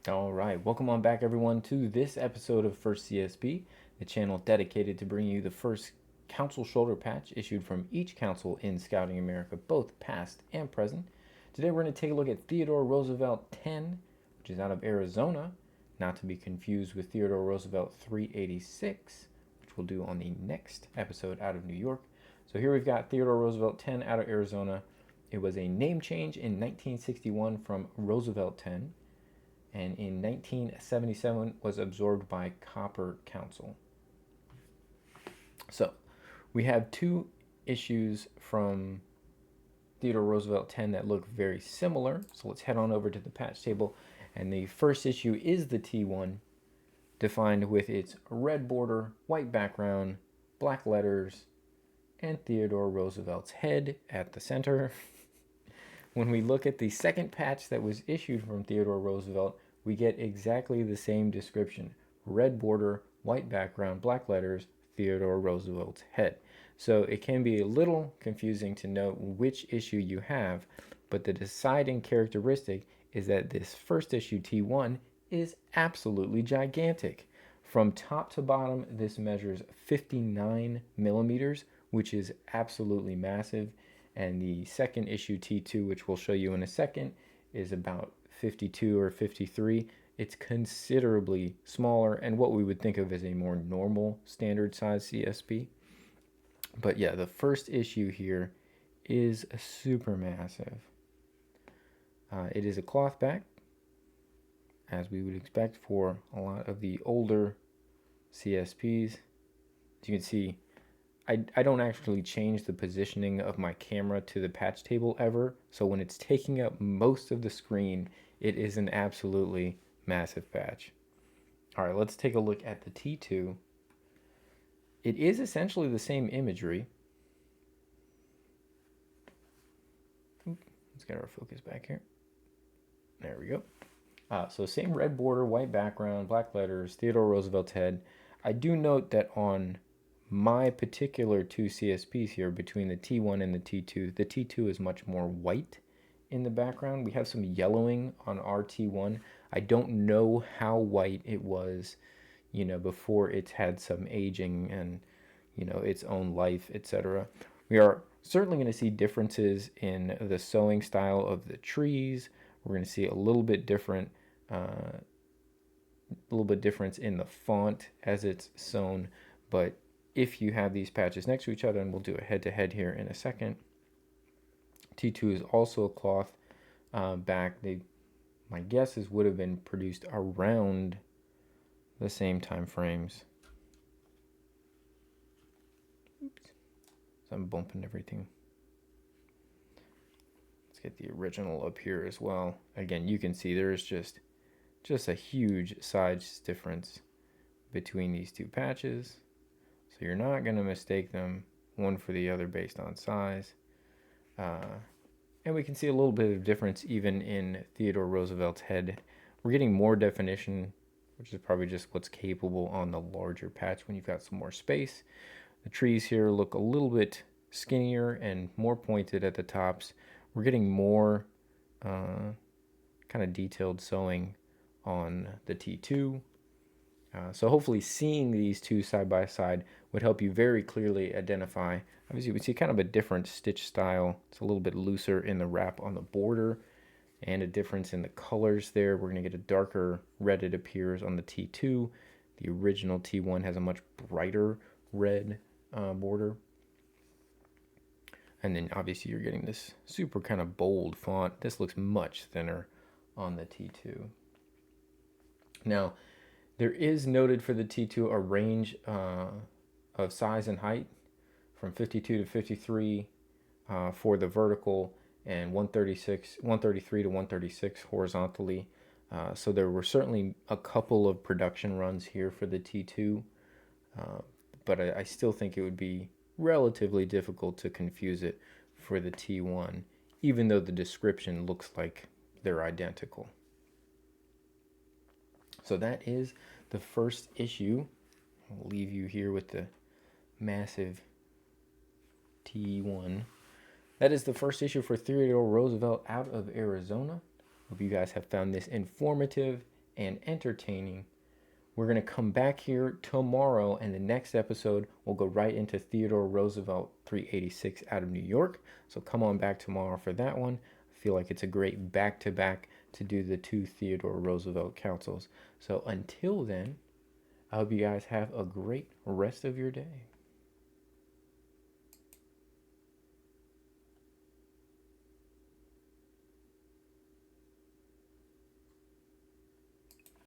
All right, welcome on back, everyone, to this episode of First CSP, the channel dedicated to bringing you the first council shoulder patch issued from each council in Scouting America, both past and present. Today, we're going to take a look at Theodore Roosevelt 10, which is out of Arizona, not to be confused with Theodore Roosevelt 386, which we'll do on the next episode out of New York. So here we've got Theodore Roosevelt 10 out of Arizona. It was a name change in 1961 from Roosevelt 10, and in 1977 was absorbed by Copper Council. So we have two issues from Theodore Roosevelt 10 that look very similar. So let's head on over to the patch table. And the first issue is the T1, defined with its red border, white background, black letters, and Theodore Roosevelt's head at the center. When we look at the second patch that was issued from Theodore Roosevelt, we get exactly the same description. Red border, white background, black letters, Theodore Roosevelt's head. So it can be a little confusing to know which issue you have, but the deciding characteristic is that this first issue, T1, is absolutely gigantic. From top to bottom, this measures 59 millimeters, which is absolutely massive. And the second issue, T2, which we'll show you in a second, is about 52 or 53. It's considerably smaller and what we would think of as a more normal standard size CSP. But yeah, the first issue here is super massive. It is a cloth back, as we would expect for a lot of the older CSPs. As you can see, I don't actually change the positioning of my camera to the patch table ever, so when it's taking up most of the screen, it is an absolutely massive patch. All right, let's take a look at the T2. It is essentially the same imagery. Let's get our focus back here. There we go. So same red border, white background, black letters, Theodore Roosevelt's head. I do note that on my particular two CSPs here, between the T1 and the T2 is much more white in the background. We have some yellowing on our T1. I don't know how white it was, before it's had some aging and, its own life, etc. We are certainly going to see differences in the sewing style of the trees. We're going to see a little bit difference in the font as it's sewn, but if you have these patches next to each other, and we'll do a head-to-head here in a second. T2 is also a cloth back. My guesses would have been produced around the same time frames. Oops. So I'm bumping everything. Let's get the original up here as well. Again, you can see there's just a huge size difference between these two patches. So you're not going to mistake them one for the other based on size. And we can see a little bit of difference even in Theodore Roosevelt's head. We're getting more definition, which is probably just what's capable on the larger patch when you've got some more space. The trees here look a little bit skinnier and more pointed at the tops. We're getting more kind of detailed sewing on the T2. So hopefully seeing these two side by side would help you very clearly identify. Obviously, we see kind of a different stitch style. It's a little bit looser in the wrap on the border and a difference in the colors there. We're going to get a darker red, it appears, on the T2. The original T1 has a much brighter red border. And then obviously you're getting this super kind of bold font. This looks much thinner on the T2. Now, there is noted for the T2 a range of size and height from 52 to 53 for the vertical and 133 to 136 horizontally. So there were certainly a couple of production runs here for the T2, but I still think it would be relatively difficult to confuse it for the T1, even though the description looks like they're identical. So that is the first issue. I'll leave you here with the massive T1. That is the first issue for Theodore Roosevelt out of Arizona. Hope you guys have found this informative and entertaining. We're going to come back here tomorrow, and the next episode will go right into Theodore Roosevelt 386 out of New York. So come on back tomorrow for that one. I feel like it's a great back-to-back to do the two Theodore Roosevelt councils. So until then, I hope you guys have a great rest of your day.